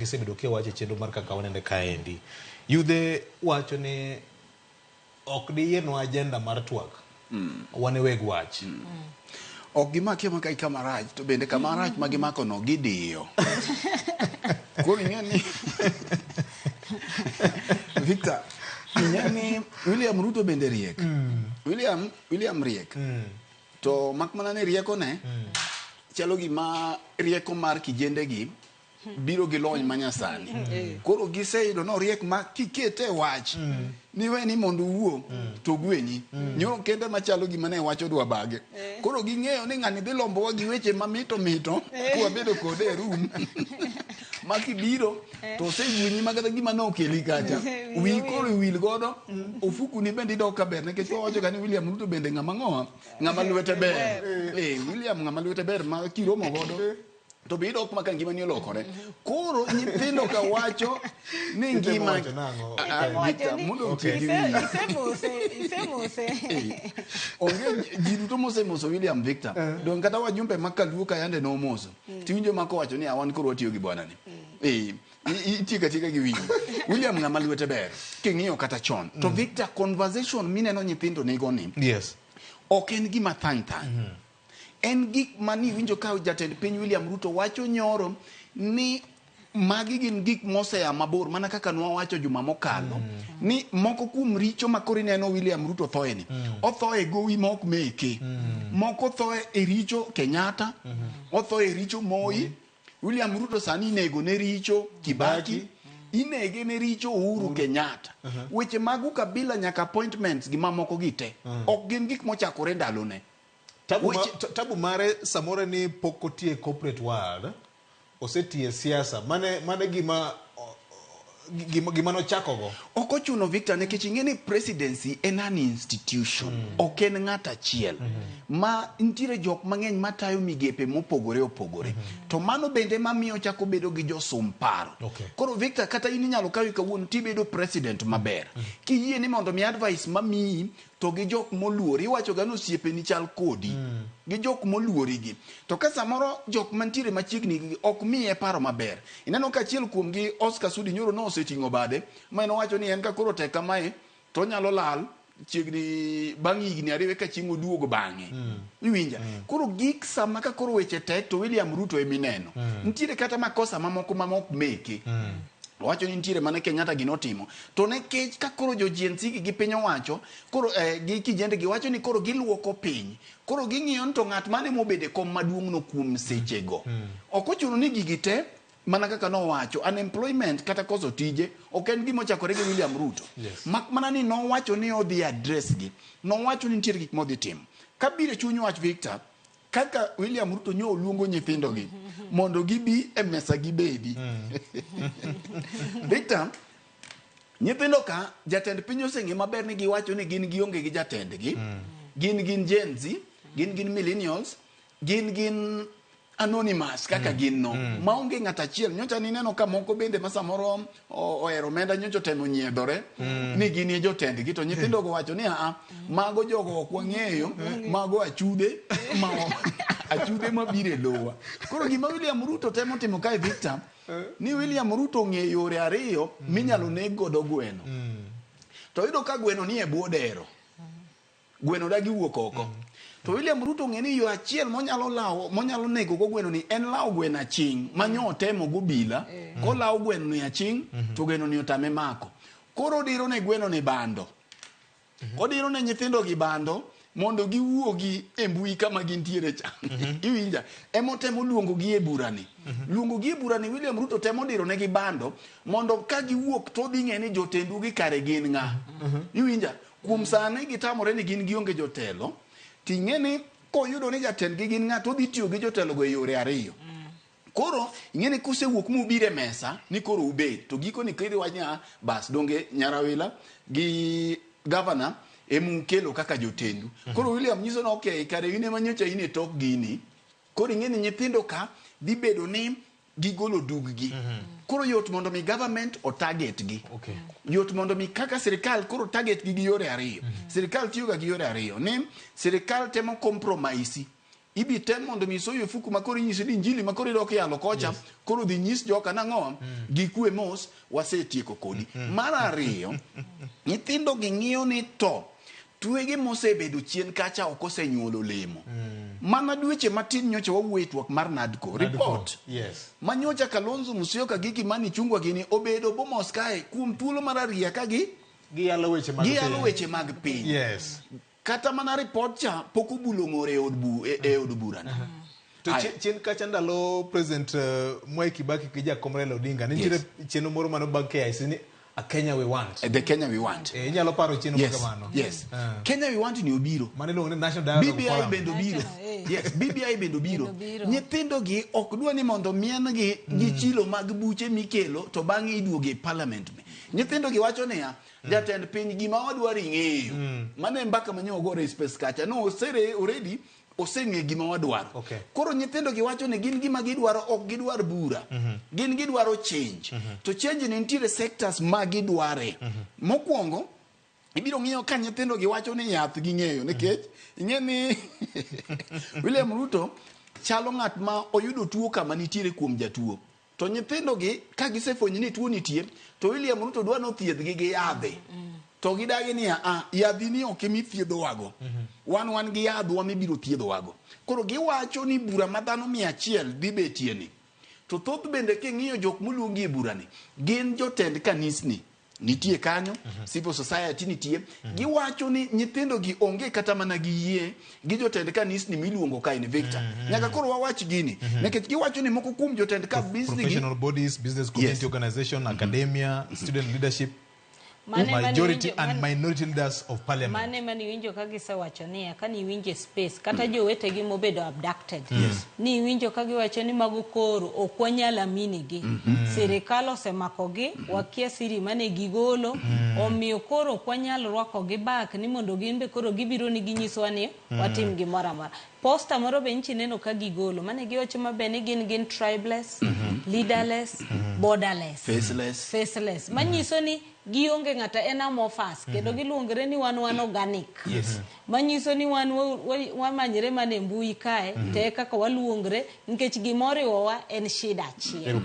gisebedo kiwacho chenro mar kaka wanende kaendi. Yudhe wacho ni ok diyienwa agenda mar twak. Wane weg wach. Ok gimaki maka kamaraj to bende kamaraj ma gimako no gidiyo. Koro ing'eni Victor, ing'eni William Ruto bende riek. William riek. To mak mana ne rieko ne chalo gima rieko mar kijende gi biro gi lony manyasani. Koro giseyudo no riek ma kikete wach ni weni mondo wuo to gwenyi. Nyoro kende machalo gima ne wacho dwa bage. Koro ging'eyo ni ng'ani dhi lombowa gi weche mamito mito kwa bedo kode e room. Makibiro to osegwenyi makata gima ne okeli kacha. Wi koro wil godo ofuku ni bende dok kaber nikech wacho gani William Ruto bende ng'ama ng'owa ng'ama lwete ber. William ng'ama lwete ber ma kiromo godo to bido ok maka ngima ni olokore. Koro nyithindo ka wacho ni ngima mundo onge jiduto mosemoso William Victor. Don kata wajumbe makaluo ka yande no moso. Tiwinjo mako wacho ni awan koro watiyo gi bwana ni. Itika gi winjo. William ng'ama lwete ber. King'iyo kata chon. To Victor, conversation mineno nyithindo nigo ni. Yes. Ok en gima thany. En gik mani winjo ka jatend piny William Ruto wacho nyoro ni magi gin gik mosea mabor mana kaka nwa wacho juma mokalo ni moko kuom richo makori neno William Ruto thoeni. Othoe gowi mok meke. Moko thoe e richo Kenyatta. Othoe e richo Moi. William Ruto sani nego ne richo Kibaki. Inege ne richo Uhuru Kenyatta. Weche magu kabila nyaka appointments gi mamoko gite. Ok gin gik mochakore ndalone. Tabu mare samore ni pokotie corporate world osetie siasa mane gima no chako go. Ok ochuno Victor nikech ing'eni presidency en an institution. Ok en ng'ata achiel. Ma ntiere jok mang'eny matayo migepe mopogore opogore. To mano bende mamiyo chako bedo gi josum paro. Koro Victor, kata in inyalo kawi kawuono tibedo president maber. Kiyie ni mondo mi advice mamiyi to gi jok moluori, iwacho gano osiepe ni chal kodi. Gi jok moluori gi. To ka samoro jok mantiere machiegni gi ok miye paro maber. Ineno ka achiel kuom gi Oscar Sudi nyoro no oseting'o bade, ma en wacho ni en ka koro tek kamae to nyalo lal chiegni bang' higni 2 ka chieng' oduogo bang'e. Iwinja? Koro gik sama ka koro weche tek to William Ruto emineno. Ntiere kata makosa mamoko mamok meke. Wacho ni ntiere mane Kenyatta ginotimo. To nekech ka koro jo GNC gi piny owacho, koro gi kijende gi wacho ni koro giluoko piny. Koro ging'iyo ni to ng'at mane mobede kom maduong' no kuom sechego. Ok ochuno ni gigi te mana kaka no wacho unemployment kata koso tije ok en gimo chakore gi William Ruto. Mak mana ni no wacho ni odhi address gi. No wacho ni ntiere gik modhi timo. Kabire chuny wach Victor, kaka William Ruto nyo luongo nyithindo gi mondo gibi e mesa gibedi. Victor, nyithindo ka jatend piny oseng'e maber ni giwacho ni gin gionge gi jatendgi. Gin Gen Z, gin millennials, gin anonymous kaka gin no. Maonge ng'ata achiel. Nyocha nineno ka moko bende masamoro ohero menda nyocha temo nyiedhore ni gin e jotendgi. To nyithindo go wacho ni mago jogo ok wang'eyo, mago achude achude mabire lowa. Koro gima William Ruto temo timo kae Victor, ni William Ruto ng'eyo yore ariyo minyalo neg godo gweno. To yudo ka gweno ni e bwo dero. Gweno dagi wuok oko. To William Ruto ng'eni yo achiel monyalo nego go gweno ni en lao gweno aching' manyo temo go bila. Ko lao gweno ni aching' to gweno ni otame mako. Koro diro ne gweno ni bando. Odiro ne nyithindo gi bando mondo giwuogi e mbui kama gintiere cha. Iwinja? Emo temo luongo gi e burani. Luongo gi e burani William Ruto temo diro ne gi bando mondo ka giwuok to dhi ng'eni jotendu gi kare gin ng'a. Iwinja? Kuom sane gitamore ni gin gionge jotelo. Ting'eni koyudo ni jatendgi gin ng'a to dhi tiyo gi jotelo go e yore ariyo. Koro ing'eni kusewuok mubire mesa ni koro ubet to giko ni kiri wanya bas donge Nyarawila gi governor emukelo kaka jotendu. Koro William nyiso no okay kare ine manyocha ine tok gini. Koro ing'eni nyithindo ka dhi bedo ni gigolo duggi. Koro yot mondo mi government o target gi. Yot mondo mi kaka sirikal koro target gi yore ariyo. Sirikal tiyo ga gi yore ariyo. Ni sirikal temo compromise ibi tem mondo mi soyo fuku makoro nyisi di injili makoro idok yalo kocha koro dhi nyis joka nang'o gi kwe mos wasetieko kodi. Mar ariyo, nyithindo gi ng'iyo ni to twege mosebedo chien kacha ok osenyuolo olemo. Mana dweche matin nyocha wawuotruok mar NADCO report. Yes. Manyocha Kalonzo Musyoka gi Kimani Chungwa gini obedo bomos kae kuom thuolo mar ariyo ka Giyalo weche mag piny. Yes. Kata mana report cha pok obulo ng'ore e od burano. To chien kacha ndalo President Mwai Kibaki gi Jakom Raila Odinga nitiere chenro moro mano bang' KIC ni a Kenya we want. The Kenya we want. Inyalo paro chenro kamano. Yes. Kenya we want ni obiro. Mane luongo ni National Dialogue BBI bendo biro. Yes, BBI bendo biro. Nyithindo gi ok dwa ni mondo mien gi chilo mag buche mikelo to bang'e iduoge parliament. Nyithindo gi wacho niya jatend piny gima wadwaro ing'eyo. Mane mbaka manyo gore space kacha no osere already oseng'e gima wadwaro. Koro nyithindo gi wacho ni gin gima gidwaro ok gidwar bura. Gin gidwaro change. To change ni nitiere sectors ma gidware. Mokwongo ibiro ng'iyo ka nyithindo gi wacho ni yath ging'eyo nikech ing'e ni William Ruto chalo ng'at ma oyudo tuo kama nitiere kuom jatuo. To nyithindo gi ka gisefwenyo ni tuo nitie to William Ruto dwa no thiedhgi gi yadhe. To gidagi ni yadhi ni ok emi thiedhowago. Wan gi yadhwa mibiro thiedhowago. Koro giwacho ni bura ma dhano 100 dhi betie ni. To thoth bende king'iyo jok moluongi e burani gin jotend kanisni. Nitie kanyo, civil society nitie. Giwacho ni nyithindo gi onge kata mana gi yie gi jotend kanisni miluongo ka in Victor. Nyaka koro wawach gini. Nekech giwacho ni moko kuom jotend ka professional bodies, business community organization, academia, student leadership, majority and minority leaders of parliament. Mane winjo ka gisewacho ni ka ni winjo space kata jowetegi mobedo abducted. Ni winjo ka giwacho ni mago koro ok wanyala minigi. Sirikal osemakogi wakia siri mane gigolo omiyo koro ok wanyal rwakogi back ni mondo gimbe koro gibiro ni ginyiswa ni watim gimoro amora. Posta moro be nchi neno ka gigolo mane giwacho mabe ni gin tribeless, leaderless, borderless, faceless. Manyiso ni gionge ng'ata enamorphous kendo giluongre ni wan organic. Manyiso ni wan wamanyre mane mbui kae te kaka waluongre nikech gimoriwowa en shida achiel.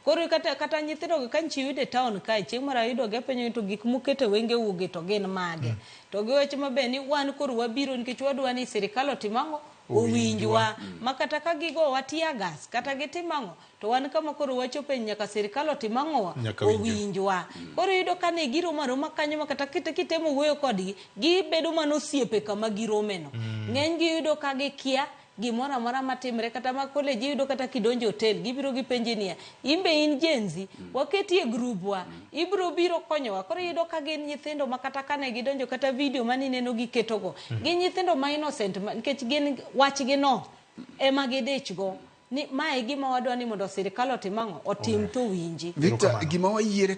Koro kata nyithindo ka nchiwide town kae chieng' mara yudo gepenyo to gik mukete wenge uge to gin mage. To giwacho mabe ni wan koro wabiro nikech wadwa ni sirikal otimang'o owinjwa makata ka gigo watia gas kata gitimango to wan kama koro wachope nyaka sirikal otimang'o owinjwa. Koro yudo kane giromo roma kanyo makata kitemo wuoyo kodgi gibedo mano osiepe kama giromeno. Ng'eny gi yudo ka gikia gimora mora matimre kata ma college yudo kata kidonjo hotel gibiro gipenje niya imbe in jenzi waketie grupwa ibro biro konyowa. Koro yudo ka gin nyithindo makata kane gidonjo kata video mani neno giketogo gin nyithindo ma innocent nikech gin wachgi no ema gidechgo ni mae gima wadwa ni mondo sirikal otimang'o otim to winji. Victor gima wayiere